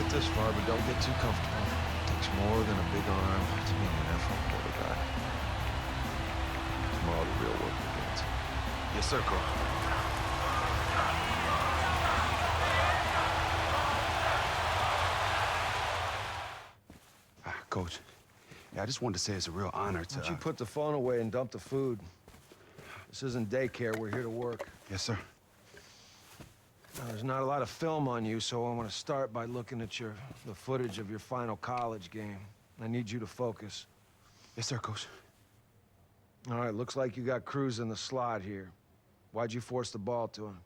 it this far, but don't get too comfortable. It takes more than a big arm to be an NFL quarterback. Tomorrow the real work begins. Yes, sir, Coach. Coach, yeah, I just wanted to say it's a real honor to... Why don't you put the phone away and dump the food? This isn't daycare. We're here to work. Yes, sir. Now, there's not a lot of film on you, so I want to start by looking at the footage of your final college game. I need you to focus. Yes, sir, Coach. All right, looks like you got Cruz in the slot here. Why'd you force the ball to him?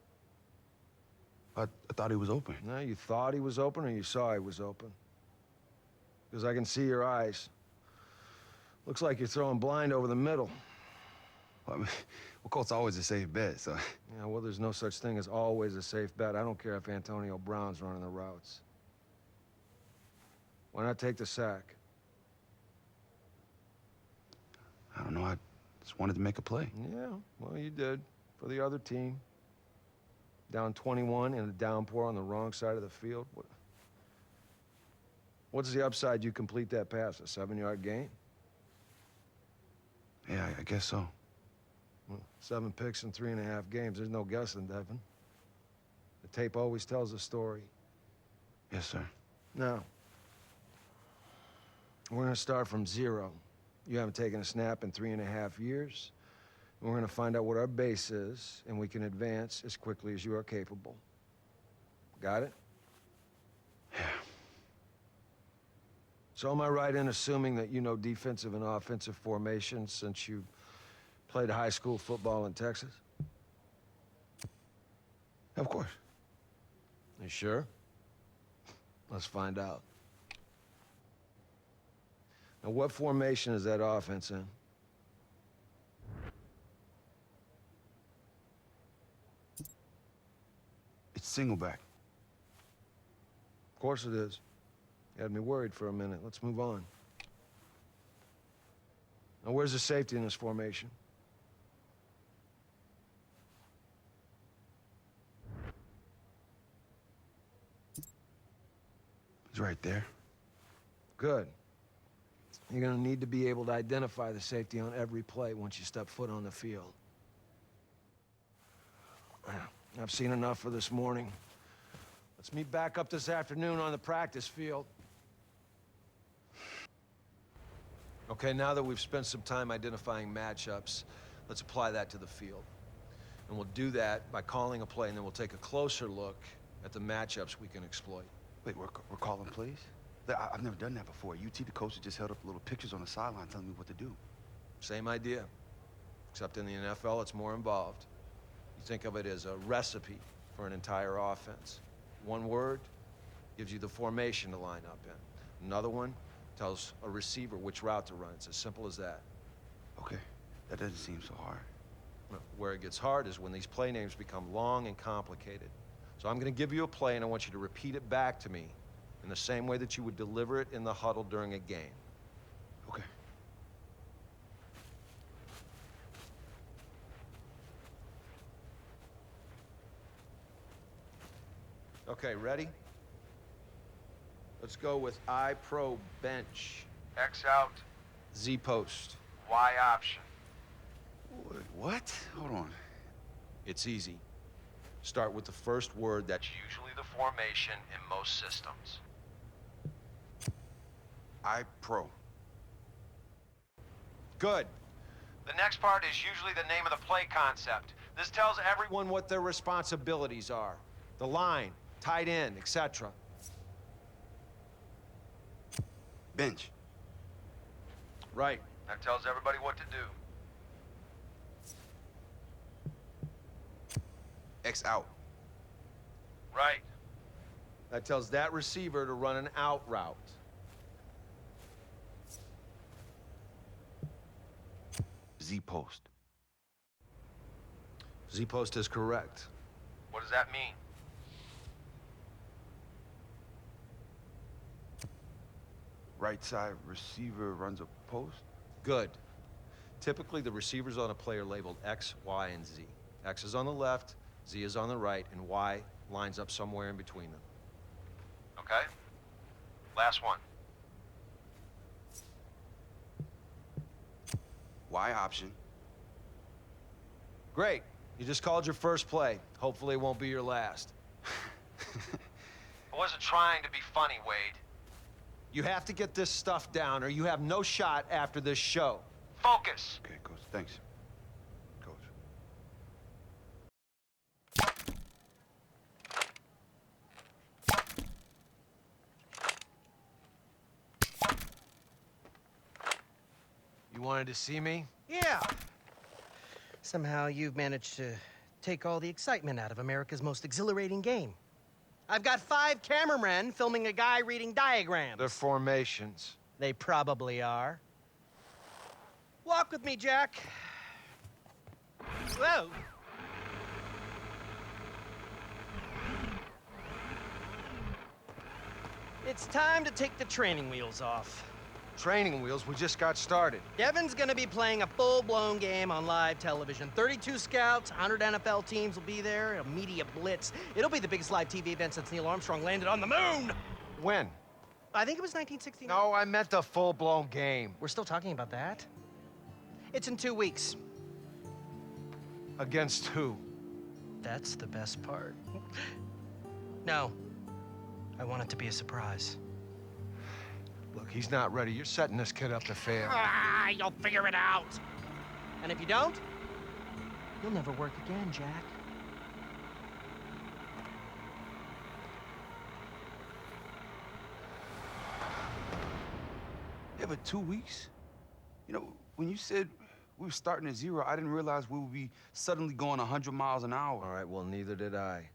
I thought he was open. No, you thought he was open or you saw he was open? Because I can see your eyes. Looks like you're throwing blind over the middle. Well, I mean, Colt's always a safe bet, so... Yeah, well, there's no such thing as always a safe bet. I don't care if Antonio Brown's running the routes. Why not take the sack? I don't know, I just wanted to make a play. Yeah, well, you did. For the other team. Down 21 in a downpour on the wrong side of the field. What's the upside you complete that pass? A 7-yard gain? Yeah, I guess so. Well, 7 picks in 3.5 games. There's no guessing, Devin. The tape always tells a story. Yes, sir. Now, we're gonna start from 0. You haven't taken a snap in 3.5 years. And we're gonna find out what our base is, and we can advance as quickly as you are capable. Got it? Yeah. So am I right in assuming that you know defensive and offensive formations since you played high school football in Texas? Of course. You sure? Let's find out. Now, what formation is that offense in? It's single back. Of course it is. You had me worried for a minute. Let's move on. Now, where's the safety in this formation? It's right there. Good. You're gonna need to be able to identify the safety on every play once you step foot on the field. I've seen enough for this morning. Let's meet back up this afternoon on the practice field. Okay, now that we've spent some time identifying matchups, let's apply that to the field. And we'll do that by calling a play, and then we'll take a closer look at the matchups we can exploit. Wait, we're calling plays? I've never done that before. UT, the coach just held up little pictures on the sideline telling me what to do. Same idea, except in the NFL, it's more involved. You think of it as a recipe for an entire offense. One word gives you the formation to line up in. Another one tells a receiver which route to run. It's as simple as that. Okay, that doesn't seem so hard. Where it gets hard is when these play names become long and complicated. So I'm going to give you a play, and I want you to repeat it back to me in the same way that you would deliver it in the huddle during a game. Okay. Okay, ready? Let's go with I pro bench. X out, Z post. Y option. Wait, what? Hold on. It's easy. Start with the first word that's usually the formation in most systems. I pro. Good. The next part is usually the name of the play concept. This tells everyone what their responsibilities are. The line, tight end, etc. Bench. Right. That tells everybody what to do. X out. Right. That tells that receiver to run an out route. Z post. Z post is correct. What does that mean? Right side receiver runs a post. Good. Typically, the receivers on a play are labeled X, Y, and Z. X is on the left, Z is on the right, and Y lines up somewhere in between them. Okay. Last one. Y option. Great. You just called your first play. Hopefully it won't be your last. I wasn't trying to be funny, Wade. You have to get this stuff down or you have no shot after this show. Focus. Okay, Coach. Thanks. Coach. You wanted to see me? Yeah. Somehow you've managed to take all the excitement out of America's most exhilarating game. I've got 5 cameramen filming a guy reading diagrams. They're formations. They probably are. Walk with me, Jack. Whoa. It's time to take the training wheels off. Training wheels, we just got started. Devin's gonna be playing a full-blown game on live television. 32 scouts, 100 NFL teams will be there, a media blitz. It'll be the biggest live TV event since Neil Armstrong landed on the moon! When? I think it was 1969. No, I meant the full-blown game. We're still talking about that? It's in 2 weeks. Against who? That's the best part. No. I want it to be a surprise. Look, he's not ready. You're setting this kid up to fail. Ah, you'll figure it out! And if you don't, you'll never work again, Jack. Yeah, but 2 weeks? You know, when you said we were starting at 0, I didn't realize we would be suddenly going 100 miles an hour. All right, well, neither did I.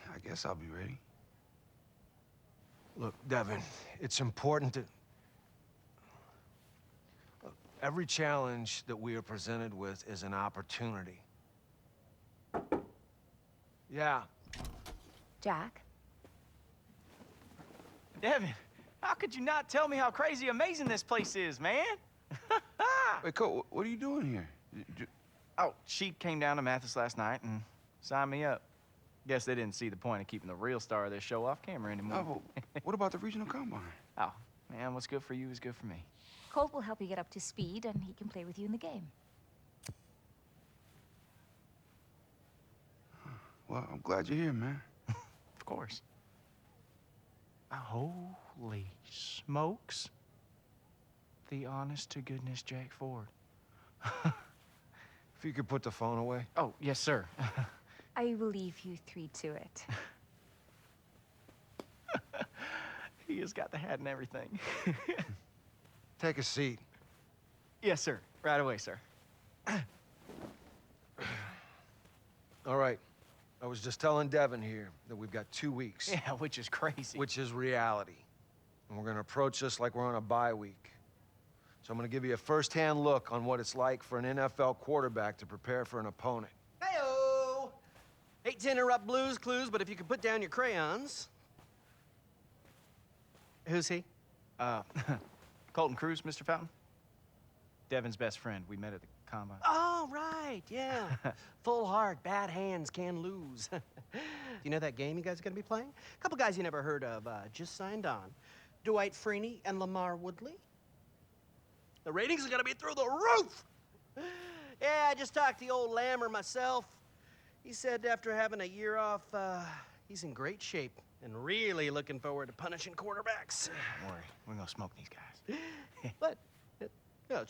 I guess I'll be ready. Look, Devin, it's important to... Look, every challenge that we are presented with is an opportunity. Yeah. Jack? Devin, how could you not tell me how crazy amazing this place is, man? Wait, Coach, what are you doing here? Oh, she came down to Mathis last night and signed me up. Guess they didn't see the point of keeping the real star of this show off camera anymore. Oh, but what about the regional combine? Oh, man, what's good for you is good for me. Colt will help you get up to speed, and he can play with you in the game. Well, I'm glad you're here, man. Of course. Holy smokes. The honest-to-goodness Jack Ford. If you could put the phone away. Oh, yes, sir. I will leave you 3 to it. He has got the hat and everything. Take a seat. Yes, sir. Right away, sir. All right. I was just telling Devin here that we've got 2 weeks. Yeah, which is crazy. Which is reality. And we're gonna approach this like we're on a bye week. So I'm gonna give you a first-hand look on what it's like for an NFL quarterback to prepare for an opponent. Hey-o! Hate to interrupt Blue's Clues, but if you could put down your crayons. Who's he? Colton Cruz, Mr. Fountain. Devin's best friend. We met at the combine. Oh, right, yeah. Full heart, bad hands can lose. Do you know that game you guys are gonna be playing? A couple guys you never heard of just signed on. Dwight Freeney and Lamar Woodley. The ratings are gonna be through the roof! Yeah, I just talked to the old Lammer myself. He said after having a year off, he's in great shape and really looking forward to punishing quarterbacks. Don't worry, we're gonna smoke these guys. But it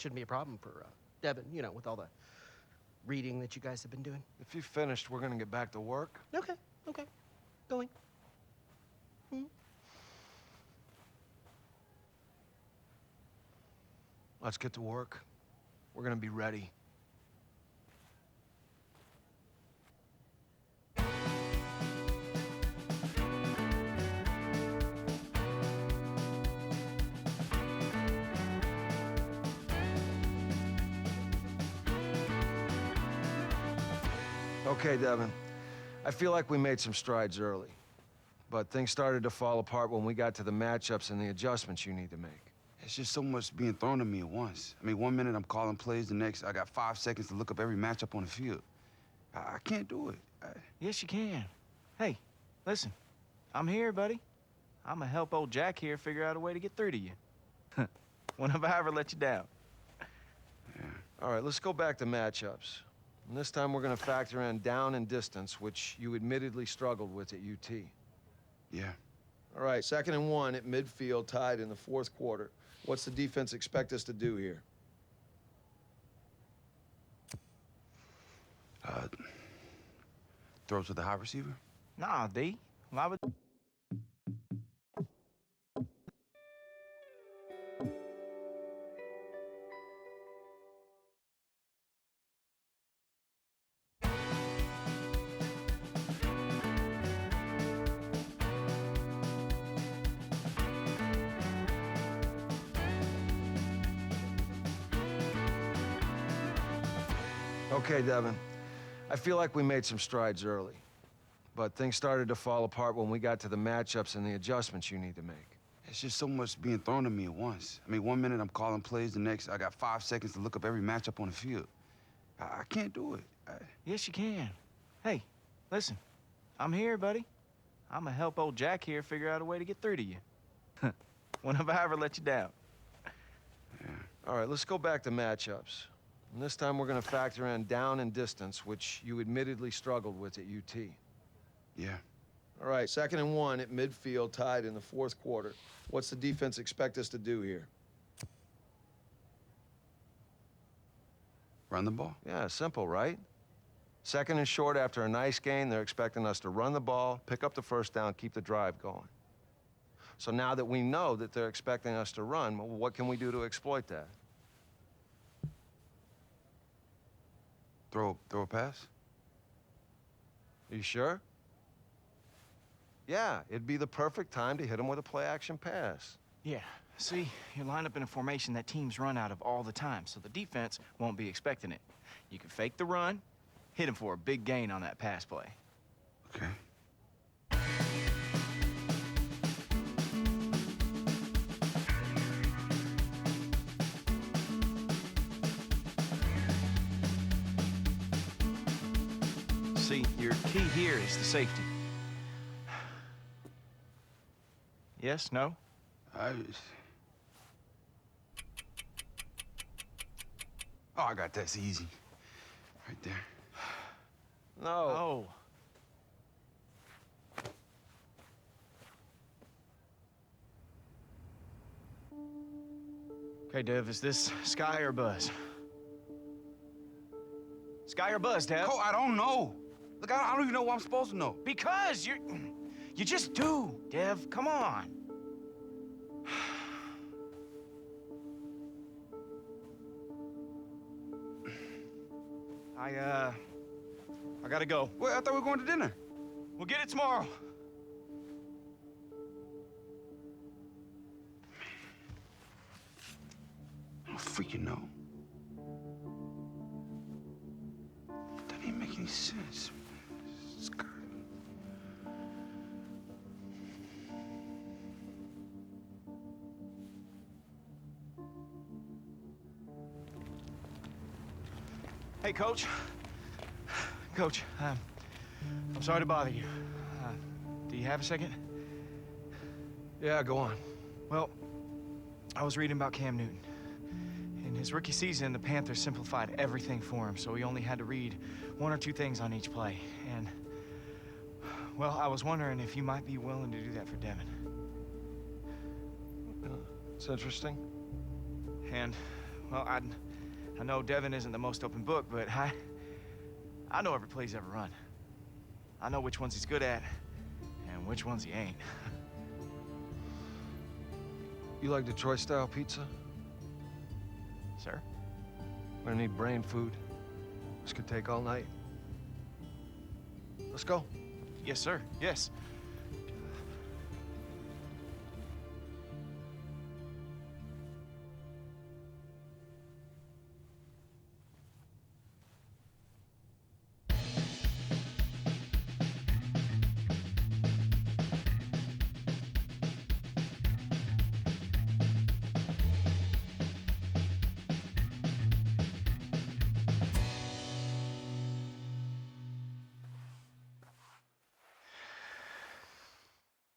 shouldn't be a problem for Devin, you know, with all the reading that you guys have been doing. If you've finished, we're gonna get back to work. Okay, going. Let's get to work. We're gonna be ready. Okay, Devin. I feel like we made some strides early. But things started to fall apart when we got to the matchups and the adjustments you need to make. It's just so much being thrown at me at once. I mean, 1 minute I'm calling plays, the next I got 5 seconds to look up every matchup on the field. I can't do it. Yes, you can. Hey, listen, I'm here, buddy. I'm gonna help old Jack here figure out a way to get through to you. When have I ever let you down? All right, let's go back to matchups. And this time we're gonna factor in down and distance, which you admittedly struggled with at UT. Yeah. All right, 2nd and 1 at midfield, tied in the 4th quarter. What's the defense expect us to do here? Throw to the high receiver? Nah, D. Why would... Okay, Devin. I feel like we made some strides early. But things started to fall apart when we got to the matchups and the adjustments you need to make. It's just so much being thrown at me at once. I mean, 1 minute I'm calling plays, the next I got 5 seconds to look up every matchup on the field. I can't do it. Yes, you can. Hey, listen, I'm here, buddy. I'm gonna help old Jack here figure out a way to get through to you. When have I ever let you down? All right, let's go back to matchups. And this time we're gonna factor in down and distance, which you admittedly struggled with at UT. Yeah. All right, 2nd and 1 at midfield, tied in the 4th quarter. What's the defense expect us to do here? Run the ball? Yeah, simple, right? 2nd and short after a nice gain, they're expecting us to run the ball, pick up the 1st down, keep the drive going. So now that we know that they're expecting us to run, well, what can we do to exploit that? Throw a pass? Are you sure? Yeah, it'd be the perfect time to hit them with a play-action pass. Yeah, see, you're lined up in a formation that teams run out of all the time, so the defense won't be expecting it. You can fake the run, hit him for a big gain on that pass play. Okay. See, your key here is the safety. Yes, no? Oh, I got that. It's easy. Right there. No. Oh. Okay, Dev, is this Sky or Buzz? Sky or Buzz, Dev? Cole, I don't know. Look, I don't even know what I'm supposed to know. Because you just do, Dev. Come on. I gotta go. Wait, I thought we were going to dinner. We'll get it tomorrow. I don't freaking know. Doesn't even make any sense. Sky. Hey, Coach. Coach, I'm sorry to bother you. Do you have a second? Yeah, go on. Well, I was reading about Cam Newton. In his rookie season, the Panthers simplified everything for him, so he only had to read 1 or 2 things on each play. And, well, I was wondering if you might be willing to do that for Devin. It's interesting. And, well, I know Devin isn't the most open book, but I know every play he's ever run. I know which ones he's good at and which ones he ain't. You like Detroit-style pizza? Sir? We're gonna need brain food. This could take all night. Let's go. Yes, sir. Yes.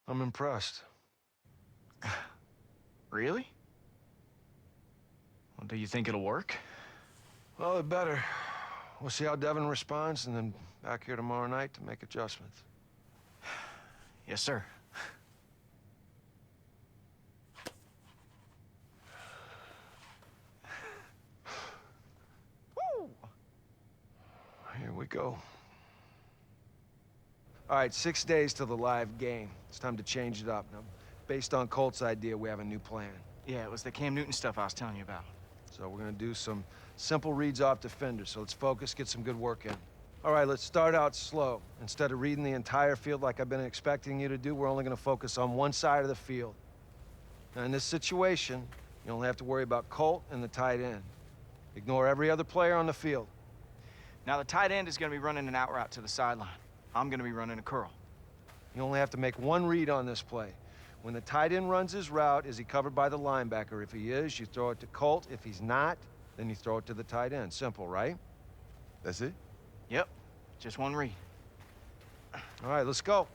I'm impressed. Really? Well, do you think it'll work? Well, it better. We'll see how Devin responds, and then back here tomorrow night to make adjustments. Yes, sir. Woo! Here we go. All right, 6 days till the live game. It's time to change it up. Now, based on Colt's idea, we have a new plan. Yeah, it was the Cam Newton stuff I was telling you about. So we're gonna do some simple reads off defenders. So let's focus, get some good work in. All right, let's start out slow. Instead of reading the entire field like I've been expecting you to do, we're only gonna focus on one side of the field. Now, in this situation, you only have to worry about Colt and the tight end. Ignore every other player on the field. Now, the tight end is going to be running an out route to the sideline. I'm going to be running a curl. You only have to make one read on this play. When the tight end runs his route, is he covered by the linebacker? If he is, you throw it to Colt. If he's not, then you throw it to the tight end. Simple, right? That's it? Yep, just one read. All right, let's go.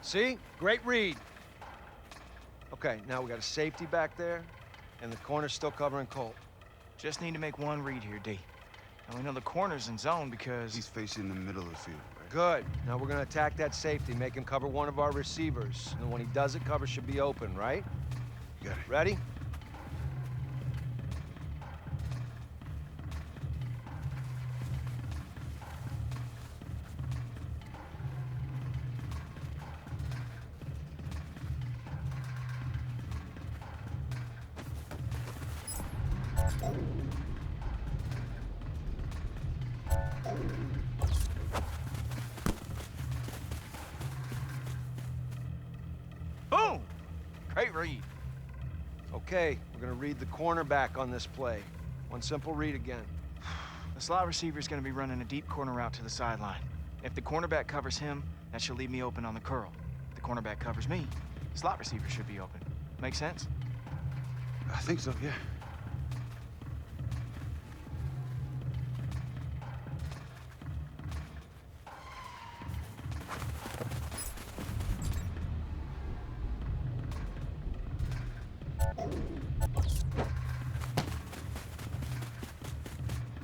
See? Great read. Okay, now we got a safety back there, and the corner's still covering Colt. Just need to make one read here, D. And we know the corner's in zone because... He's facing the middle of the field, right? Good. Now we're gonna attack that safety, make him cover one of our receivers. And when he does it, cover should be open, right? You got it. Ready? Boom! Great read. Okay, we're gonna read the cornerback on this play. One simple read again. The slot receiver is going to be running a deep corner route to the sideline. If the cornerback covers him, that should leave me open on the curl. If the cornerback covers me, the slot receiver should be open. Make sense? I think so, yeah.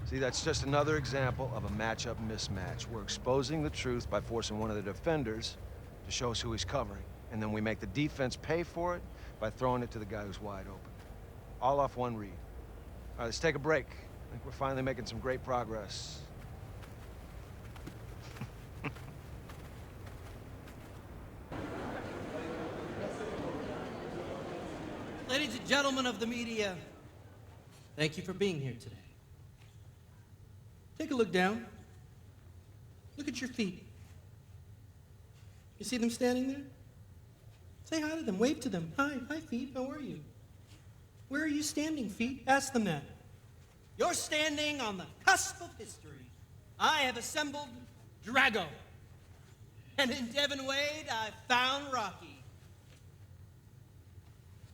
See, that's just another example of a matchup mismatch. We're exposing the truth by forcing one of the defenders to show us who he's covering. And then we make the defense pay for it by throwing it to the guy who's wide open. All off one read. All right, let's take a break. I think we're finally making some great progress. Ladies and gentlemen of the media, thank you for being here today. Take a look down. Look at your feet. You see them standing there? Say hi to them, wave to them. Hi, feet, how are you? Where are you standing, feet? Ask them that. You're standing on the cusp of history. I have assembled Drago. And in Devin Wade, I found Rocky.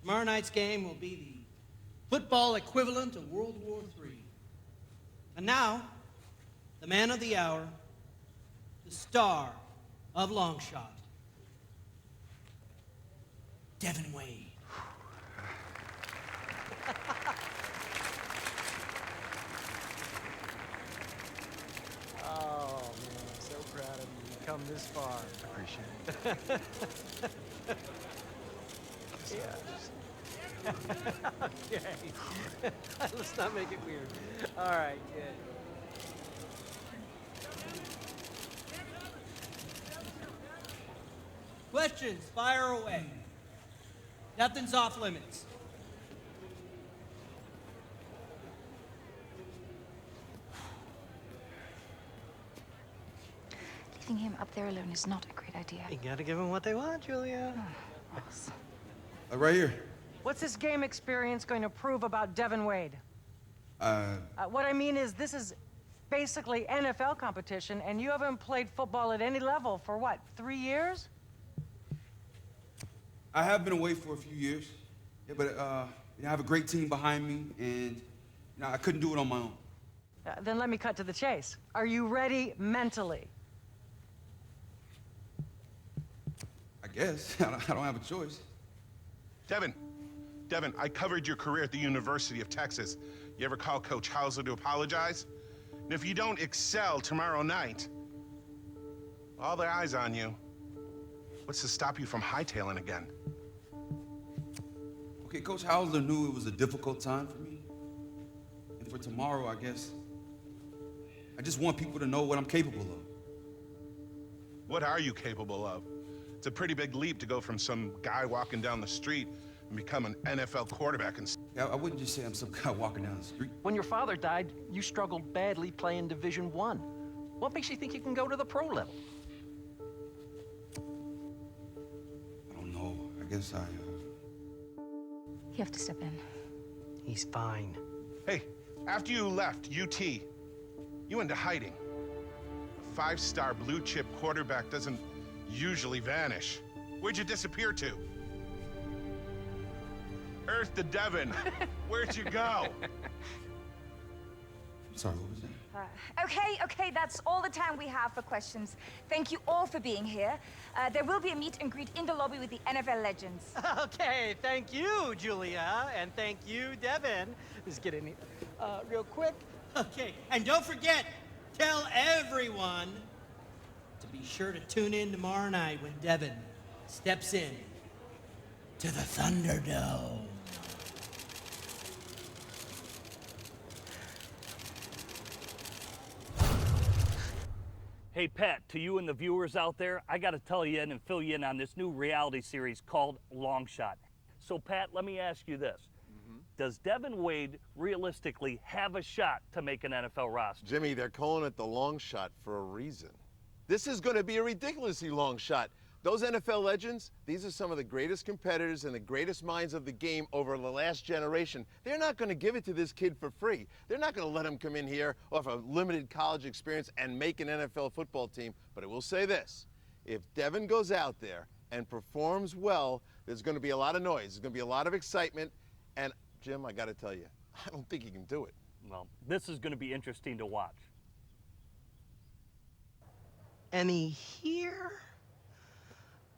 Tomorrow night's game will be the football equivalent of World War III. And now, the man of the hour, the star of Longshot, Devin Wade. Oh, man, I'm so proud of you. You've come this far. Appreciate it. Yeah. Okay. Let's not make it weird. All right, good. Questions, fire away. Nothing's off limits. Leaving him up there alone is not a great idea. You gotta give them what they want, Julia. Ross. Right here. What's this game experience going to prove about Devin Wade? What I mean is, this is basically NFL competition, and you haven't played football at any level for what, 3 years? I have been away for a few years. Yeah, but I have a great team behind me, and I couldn't do it on my own. Then let me cut to the chase. Are you ready mentally? I guess. I don't have a choice. Devin, I covered your career at the University of Texas. You ever call Coach Hauser to apologize? And if you don't excel tomorrow night, all their eyes on you. What's to stop you from hightailing again? Okay, Coach Hauser knew it was a difficult time for me. And for tomorrow, I guess, I just want people to know what I'm capable of. What are you capable of? It's a pretty big leap to go from some guy walking down the street and become an NFL quarterback. Yeah, I wouldn't just say I'm some guy walking down the street. When your father died, you struggled badly playing Division I. What makes you think you can go to the pro level? I don't know. I guess You have to step in. He's fine. Hey, after you left UT, you went into hiding. A five-star blue-chip quarterback doesn't usually vanish. Where'd you disappear to? Earth to Devon. Where'd you go? Sorry, what was that? Okay, that's all the time we have for questions. Thank you all for being here. There will be a meet and greet in the lobby with the NFL legends. Okay, thank you, Julia, and thank you, Devin. Let's get in here real quick. Okay, and don't forget, tell everyone to be sure to tune in tomorrow night when Devin steps in to the Thunderdome. Hey, Pat, to you and the viewers out there, I got to tell you and fill you in on this new reality series called Longshot. So, Pat, let me ask you this. Does Devin Wade realistically have a shot to make an NFL roster? Jimmy, they're calling it the long shot for a reason. This is going to be a ridiculously long shot. Those NFL legends, these are some of the greatest competitors and the greatest minds of the game over the last generation. They're not going to give it to this kid for free. They're not going to let him come in here off a limited college experience and make an NFL football team. But I will say this, if Devin goes out there and performs well, there's going to be a lot of noise. There's going to be a lot of excitement. And, Jim, I got to tell you, I don't think he can do it. Well, this is going to be interesting to watch. Any here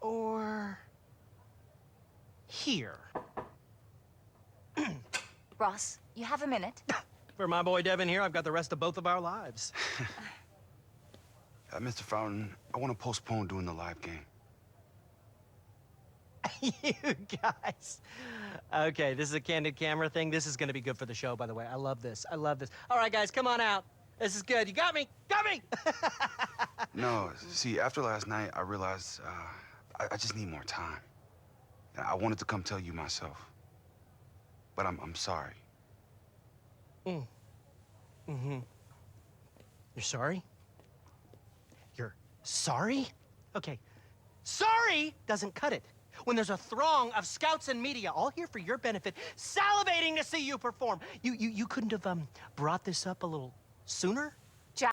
or here? Ross, you have a minute. For my boy Devin here, I've got the rest of both of our lives. Mr. Fountain, I want to postpone doing the live game. You guys. Okay, this is a candid camera thing. This is going to be good for the show, by the way. I love this. I love this. All right, guys, come on out. This is good. You got me? Got me! No, see, after last night, I realized I just need more time. And I wanted to come tell you myself. But I'm sorry. You're sorry? You're sorry? Okay. Sorry doesn't cut it. When there's a throng of scouts and media all here for your benefit, salivating to see you perform. You couldn't have brought this up a little sooner?